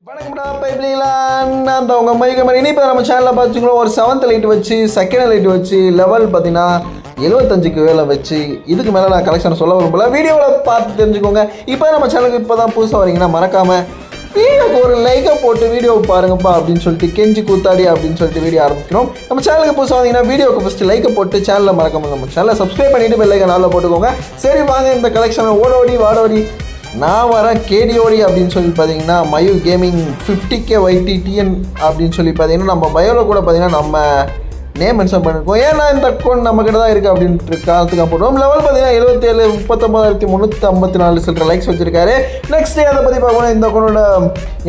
வணக்கம்டா பைப்லாம் நான் தான் உங்கள் மைக்க மாதிரி இப்போ நம்ம சேனலில் பார்த்துக்கலாம் ஒரு 7th லைட் வச்சு செகண்ட் லைட் வச்சு லெவல் பார்த்தீங்கன்னா 75க்கு வேலை வச்சு இதுக்கு மேலே நான் கலெக்ஷன் சொல்ல விரும்பல வீடியோவில் பார்த்து தெரிஞ்சுக்கோங்க. இப்போ நம்ம சேனலுக்கு இப்போ தான் புதுசாக வரீங்கன்னா மறக்காமல் வீடியோக்கு ஒரு லைக்கை போட்டு வீடியோ பாருங்கப்பா அப்படின்னு சொல்லிட்டு கெஞ்சி கூத்தாடி அப்படின்னு சொல்லிட்டு வீடியோ ஆரம்பிக்கணும். நம்ம சேனலுக்கு புதுசாக வந்தீங்கன்னா வீடியோக்கு ஃபஸ்ட்டு லைக்கை போட்டு சேனலில் மறக்காமல் நம்ம சேனலை சப்ஸ்கிரைப் பண்ணிவிட்டு பெல்லைக்கை நல்லா போட்டுக்கோங்க. சரி வாங்க இந்த கலெக்ஷனை ஓடோடி வாடோடி நான் வரேன் கேடிஓடி அப்படின்னு சொல்லி பார்த்தீங்கன்னா மயூ கேமிங் 50K YTTN அப்படின்னு சொல்லி பார்த்தீங்கன்னா நம்ம பயோவில் கூட பார்த்தீங்கன்னா நம்ம நேம் மென்ஷன் பண்ணியிருக்கோம். ஏன்னா இந்த அக்கௌண்ட் நம்மக்கிட்ட தான் இருக்குது அப்படின்ட்டு காலத்துக்கு போடுவோம். லெவல் பார்த்தீங்கன்னா 79,39,354 சில லைக்ஸ் வச்சுருக்காரு. நெக்ஸ்ட் டே அதை பற்றி பார்க்கணும். இந்த அக்கௌண்டோட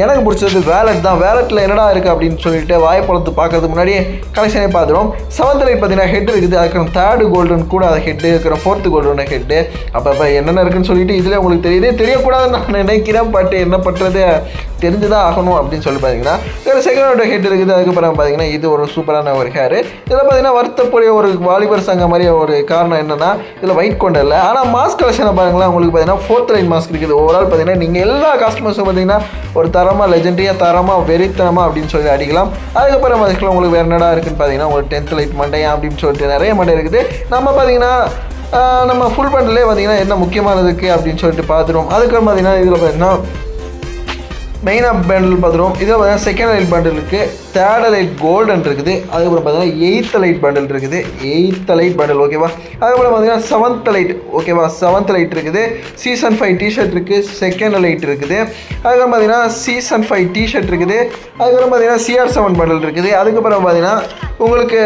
எனக்கு பிடிச்சது வேலட் தான். வேலட்டில் என்னடா இருக்குது அப்படின்னு சொல்லிட்டு வாய்ப்பழத்து பார்க்கறதுக்கு முன்னாடியே கலெக்ஷனே பார்த்துருவோம். 7th லைட் பார்த்தீங்கன்னா ஹெட் இருக்குது, அதுக்கு 3rd கோல்டன் கூட அது ஹெட்டு இருக்கிற 4th கோல்டன் ஹெட்டு. அப்போ என்னென்ன இருக்குன்னு சொல்லிட்டு இதில் உங்களுக்கு தெரியுது தெரியக்கூடாதுன்னு நான் நினைக்கிறேன். பட் என்ன பண்ணுறது தெரிஞ்சுதான் ஆகணும் அப்படின்னு சொல்லி பார்த்தீங்கன்னா வேறு செகண்டோட ஹெட் இருக்குது. அதுக்கப்புறம் பார்த்தீங்கன்னா இது ஒரு சூப்பரான ஒரு ஹேரு. இதில் பார்த்தீங்கன்னா வருத்தக்கூடிய ஒரு வாலிபர் சங்க மாதிரி ஒரு காரணம் என்னென்னா இதில் ஒயிட் கொண்டு இல்லை. ஆனால் மாஸ்க் கலெக்ஷனை பாருங்களேன். உங்களுக்கு பார்த்தீங்கன்னா 4th லைன் மாஸ்க் இருக்குது. ஓவரால் பார்த்தீங்கன்னா நீங்கள் எல்லா கஸ்டமர்ஸும் பார்த்தீங்கன்னா ஒரு தரமாக லெஜெண்டரியாக தரமாக வெறித்தனமாக அப்படின்னு சொல்லி அடிக்கலாம். அதுக்கப்புறம் பார்த்தீங்கன்னா உங்களுக்கு வேறு என்னடா இருக்குன்னு பார்த்தீங்கன்னா உங்களுக்கு 10th லைட் மண்டையா அப்படின்னு சொல்லிட்டு நிறைய மண்டை இருக்குது. நம்ம பார்த்தீங்கன்னா நம்ம ஃபுல் பண்டிலே பார்த்தீங்கன்னா என்ன முக்கியமானதுக்கு அப்படின்னு சொல்லிட்டு பார்த்துருவோம். அதுக்கப்புறம் பார்த்தீங்கன்னா இதில் பார்த்தீங்கன்னா மெயினாக பண்டில் பார்த்துருவோம். இதில் பார்த்தீங்கன்னா செகண்ட் லைட் பண்டில் இருக்குது, 3rd லைட் கோல்டன் இருக்குது. அதுக்கப்புறம் பார்த்தீங்கன்னா 8th லைட் பண்டில் இருக்குது, 8th லைட் பண்டில் ஓகேவா. அதுக்கப்புறம் பார்த்தீங்கன்னா 7th லைட் ஓகேவா, 7th லைட் இருக்குது. சீசன் 5 டிஷர்ட் இருக்குது, செகண்ட் லைட் இருக்குது. அதுக்கப்புறம் பார்த்தீங்கன்னா சீசன் 5 டிஷர்ட் இருக்குது. அதுக்கப்புறம் பார்த்தீங்கன்னா CR7 பண்டில் இருக்குது. அதுக்கப்புறம் பார்த்தீங்கன்னா உங்களுக்கு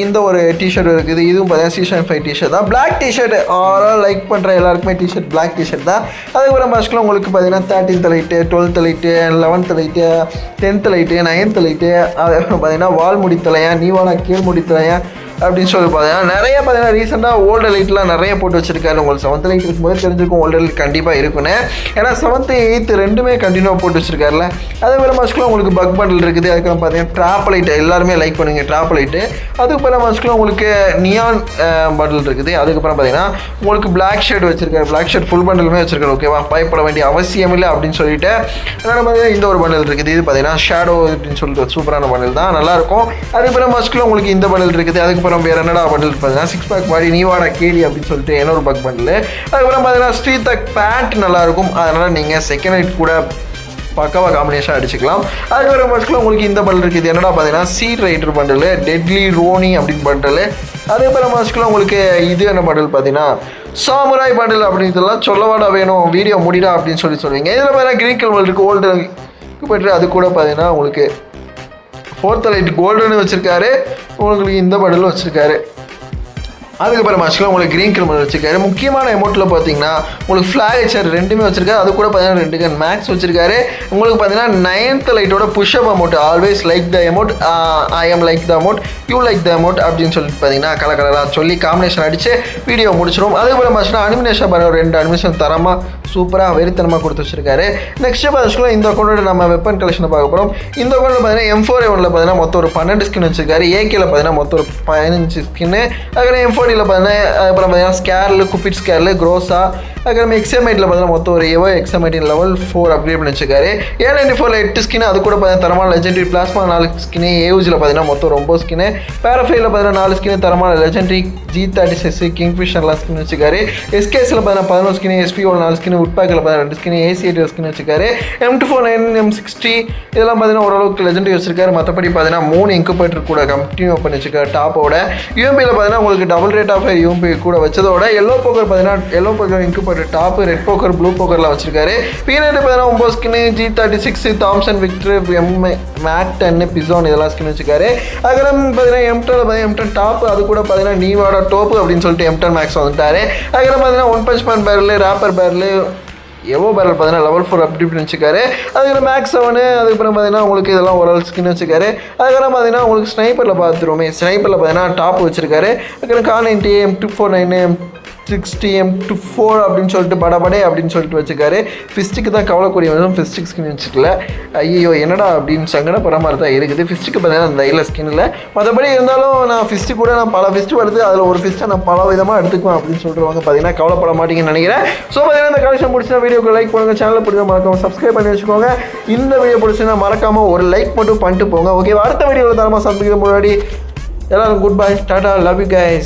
இந்த ஒரு டிஷர்ட் இருக்குது. இதுவும் பார்த்தீங்கன்னா சீசன் 5 டிஷர்ட் தான். பிளாக் டிஷர்ட் ஆரால் லைக் பண்ணுற எல்லாருக்குமே டிஷர்ட் பிளாக் டிஷர்ட் தான். அதுக்கப்புறம் மாஸ்க்கில் உங்களுக்கு பார்த்தீங்கன்னா 13th light, 12th light, 11th light, 10th light, 9th light. அதுக்கப்புறம் பார்த்தீங்கன்னா வால் முடித்தலையா நீவானா கீழ் முடித்தலையா அப்படின்னு சொல்லி பார்த்தீங்கன்னா நிறைய பார்த்தீங்கன்னா ரீசெண்டாக ஓல்டு லைட்லாம் நிறைய போட்டு வச்சுருக்காரு. உங்களுக்கு 7th லைட் இருக்கும்போது தெரிஞ்சிருக்கும் ஓல்டு லைட் கண்டிப்பாக இருக்குன்னு. ஏன்னா 7th 8th ரெண்டுமே கண்டினியூவாக போட்டு வச்சுருக்காருல. அதே மாதிரி மாஸ்க்கில் உங்களுக்கு பக் பண்டில் இருக்குது. அதுக்கப்புறம் பார்த்தீங்கன்னா ட்ராப் லைட் எல்லாருமே லைக் பண்ணுங்க ட்ராப் லைட்டு. அதுக்கப்புறம் மாஸ்க்கில் உங்களுக்கு நியான் பண்டில் இருக்குது. அதுக்கப்புறம் பார்த்தீங்கன்னா உங்களுக்கு பிளாக் ஷர்ட் வச்சுருக்காரு. பிளாக் ஷர்ட் ஃபுல் பண்டிலுமே வச்சுருக்காரு ஓகேவா. பயப்பட வேண்டிய அவசியம் இல்லை அப்படின்னு சொல்லிட்டு அதனால் பார்த்தீங்கன்னா இந்த ஒரு பண்டில் இருக்குது. இது பார்த்தீங்கன்னா ஷேடோ அப்படின்னு சொல்லிட்டு சூப்பரான பண்டில் தான், நல்லாயிருக்கும். அதுக்கப்புறம் மாஸ்க்கில் உங்களுக்கு இந்த பண்டில் இருக்குது. அதுக்கப்புறம் வேறு என்னடா பண்டில் பார்த்தீங்கன்னா 6 பேக் பாடி நீவாடா கேடி அப்படின்னு சொல்லிட்டு இன்னொரு பக் பண்டில். அதுக்கப்புறம் பார்த்தீங்கன்னா ஸ்ட்ரீட் தக் பேண்ட் நல்லாயிருக்கும். அதனால் நீங்கள் செகண்ட் லைட் கூட பக்காவாக காம்பினேஷன் அடிச்சுக்கலாம். அதுக்கப்புறம் மாஸ்க்கில் உங்களுக்கு இந்த பண்டில் இருக்குது. என்னடா பார்த்தீங்கன்னா சீட் ரைடர் பண்டில், டெட்லி ரோனி அப்படின்னு பண்டில். அதேபோல் மாஸ்க்கில் உங்களுக்கு இது என்ன பண்டில் பார்த்தீங்கன்னா சாமுராய் பண்டில் அப்படின்றதெல்லாம் சொல்லவாடா வேணும் வீடியோ முடிடா அப்படின்னு சொல்லுவீங்க. இதில் பார்த்தீங்கன்னா கிரீன் கலர் இருக்குது ஓல்டு போய்ட்டு அது கூட பார்த்தீங்கன்னா உங்களுக்கு 4th லைட் கோல்டுன்னு வச்சுருக்காரு. உங்களுக்கு இந்த பண்டிலும் வச்சுருக்காரு. அதுக்கப்புறம் மாஸ்க்கில் உங்களுக்கு க்ரீன் கலர் வச்சுருக்காரு. முக்கியமான எமௌண்ட்டில் பார்த்தீங்கன்னா உங்களுக்கு ஃப்ளாக் ஹெச்சர் ரெண்டுமே வச்சுருக்காரு. அது கூட பார்த்தீங்கன்னா 2 கன் மேக்ஸ் வச்சுருக்காரு. உங்களுக்கு பார்த்தீங்கன்னா 9th லைட்டோட push up amount always like the amount, I'm like the amount, you like the amount அப்படின்னு சொல்லிட்டு பார்த்தீங்கன்னா கலராக சொல்லி காம்பினேஷன் அடித்து வீடியோ முடிச்சிடும். அதுக்கப்புறம் மாஸ்க்கில் அனிமினேஷன் பாருங்கள் 2 அனிமேஷன் தரமாக சூப்பராக வெறித்தனமாக கொடுத்து வச்சுருக்காரு. நெக்ஸ்ட்டு பார்த்தீங்கன்னா இந்த அக்கௌண்ட்டோட நம்ம வெப்பன் கலெக்ஷனை பார்க்க போகிறோம். இந்த அக்கௌண்ட்டில் பார்த்தீங்கன்னா M4A1 பார்த்தீங்கன்னா மொத்தம் ஒரு 12 ஸ்கின் வச்சுருக்காரு. AKல பார்த்தீங்கன்னா மொத்தம் ஒரு 15 ஸ்கின்னு. அதுக்கப்புறம் M4 பார்த்தீங்கன்னா அதுக்கப்புறம் பார்த்தீங்கன்னா ஸ்கேர்லு குப்பிட் ஸ்கேர்லு க்ரோஸா. அதுக்கப்புறம் XM8 பார்த்தீங்கன்னா மொத்தம் ஒரு ஏவோ XM8 லெவல் 4 அப்கிரேட் பண்ணி வச்சுருக்காரு. A94 8 skin. அது கூட பார்த்தீங்கன்னா தரமான லெஜெண்டரி பிளாஸ்மா 4 ஸ்கின்னு. AUGல பார்த்தீங்கன்னா மொத்தம் 9 ஸ்கின்னு. பேராஃபைல பார்த்தீங்கன்னா 4 ஸ்கின்னு தரமான லெஜெண்டரி G36 கிங்ஃபிஷர்லாம் ஸ்கின் வச்சுருக்காரு. SKSல பார்த்தீங்கன்னா 11 ஸ்கின்னு. SP1 4 skin. உட்பேக்கில் பார்த்தீங்கன்னா 2 ஸ்கின்னு. AC8 ஸ்கின் வச்சுருக்காரு. M249 M60 இதெல்லாம் பார்த்தீங்கன்னா ஓரளவுக்கு லெஜெண்டரி வச்சுருக்காரு. மற்றபடி பார்த்தீங்கன்னா 3 இன்குபேட்டர் கூட கண்டினியூ பண்ணி வச்சுருக்காரு டாப்போட. UMPயில் பார்த்தீங்கன்னா உங்களுக்கு டபுள் ரேட் ஆஃப் UMP கூட வச்சதோட எல்லோ போக்கர் பார்த்தீங்கன்னா yellow poker incubator top, red poker blue போக்கர்லாம் வச்சிருக்காரு. P90 பார்த்தீங்கன்னா 9 ஸ்கின்னு. G36 தாம்சன் விக்டர் மேட் 10 பிசோன் இதெல்லாம் ஸ்கின் வச்சுருக்காரு. அதுக்கப்புறம் பார்த்தீங்கன்னா M10 பார்த்தீங்கன்னா M10 டாப். அது கூட பார்த்தீங்கன்னா நீவாடா டோப்பு அப்படின்னு சொல்லிட்டு M10 மேக்ஸ் வந்துட்டாரு. அதுக்கப்புறம் பார்த்தீங்கன்னா one punch man barrel, rapper barrel, evo barrel பார்த்தீங்கன்னா லெவல் 4 அப்படி இப்படி வச்சுக்காரு. அதுக்கப்புறம் மேக்ஸ் 7. அதுக்கப்புறம் பார்த்தீங்கன்னா உங்களுக்கு இதெல்லாம் ஒரு ஸ்கின் வச்சுக்காரு. அதுக்கப்புறம் பார்த்தீங்கன்னா உங்களுக்கு ஸ்னைப்பரில் பார்த்துருவோமே. ஸ்னைப்பரில் பார்த்தீங்கன்னா டாப் வச்சுருக்காரு. அதுக்கப்புறம் Kar 90, M249, 60M4 அப்படின்னு சொல்லிட்டு படபடே அப்படின்னு சொல்லிட்டு வச்சுக்காரு. ஃபிஸ்ட்டுக்கு தான் கவலைக்கூடியவன், ஃபிஸ்ட்டுக்கு ஸ்கின் வச்சுக்கல. ஐயோ என்னடா அப்படின்னு சங்கடப்படுற மாதிரி தான் இருக்குது. ஃபிஸ்ட்டுக்கு பார்த்தீங்கன்னா அந்த இல்லை ஸ்கின் இல்லை. மற்றபடி இருந்தாலும் நான் ஃபிஸ்ட்டு கூட நான் பல ஃபிஸ்ட்டு வருது, அதில் ஒரு ஃபிஸ்ட்டை நான் பல விதமாக எடுத்துக்குவேன் அப்படின்னு சொல்கிறவங்க பார்த்தீங்கன்னா கவலைப்பட மாட்டீங்கன்னு நினைக்கிறேன். ஸோ பார்த்தீங்கன்னா இந்த கலெக்ஷன் பிடிச்சா வீடியோக்கு லைக் பண்ணுங்கள், சேனலை பிடிச்சா மறக்காமல் சப்ஸ்கிரைப் பண்ணி வச்சுக்கோங்க. இந்த வீடியோ பிடிச்சா மறக்காமல் ஒரு லைக் மட்டும் பண்ணிட்டு போங்க. ஓகே, அடுத்த வீடியோவில் தரமாக சந்திக்கிற முன்னாடி எல்லாரும் good bye, Tata, love you guys.